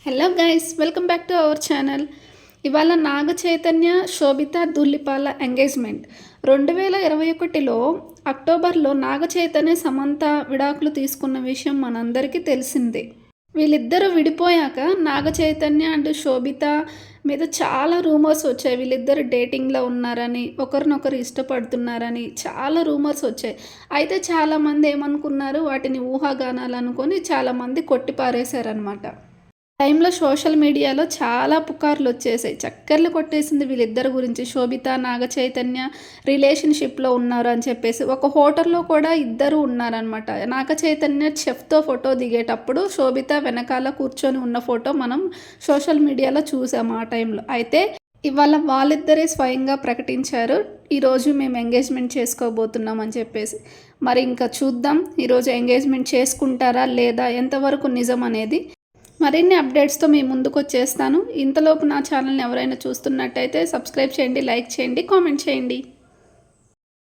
Hello guys, welcome back to our channel. ఇవాళ నాగ చైతన్య శోభిత Dhulipala engagement 2021లో అక్టోబర్లో నాగ చైతన్య సమంత విడాకులు తీసుకున్న విషయం మనందరికీ తెలిసిందే. వీళ్ళిద్దరూ విడిపోయాక నాగ చైతన్య అండ్ శోభిత మీద చాలా రూమర్స్ వచ్చాయి. వీళ్ళిద్దరు డేటింగ్లో ఉన్నారని, ఒకరినొకరు ఇష్టపడుతున్నారని చాలా రూమర్స్ వచ్చాయి. అయితే చాలామంది ఏమనుకున్నారు, వాటిని ఊహాగానాలు అనుకొని చాలామంది కొట్టిపారేశారనమాట. టైంలో సోషల్ మీడియాలో చాలా పుకార్లు వచ్చేసాయి, చక్కర్లు కొట్టేసింది వీళ్ళిద్దరి గురించి. శోభిత నాగ చైతన్య రిలేషన్షిప్లో ఉన్నారు అని చెప్పేసి. ఒక హోటల్లో కూడా ఇద్దరు ఉన్నారనమాట. నాగ చైతన్య చెఫ్తో ఫోటో దిగేటప్పుడు శోభిత వెనకాల కూర్చొని ఉన్న ఫోటో మనం సోషల్ మీడియాలో చూసాము ఆ టైంలో. అయితే ఇవాళ వాళ్ళిద్దరే స్వయంగా ప్రకటించారు, ఈరోజు మేము ఎంగేజ్మెంట్ చేసుకోబోతున్నాం అని చెప్పేసి. మరి ఇంకా చూద్దాం, ఈరోజు ఎంగేజ్మెంట్ చేసుకుంటారా లేదా, ఎంతవరకు నిజం అనేది. మరిన్ని అప్డేట్స్తో మీ ముందుకు వచ్చేస్తాను. ఇంతలోపు నా ఛానల్ని ఎవరైనా చూస్తున్నట్టయితే సబ్స్క్రైబ్ చేయండి, లైక్ చేయండి, కామెంట్ చేయండి.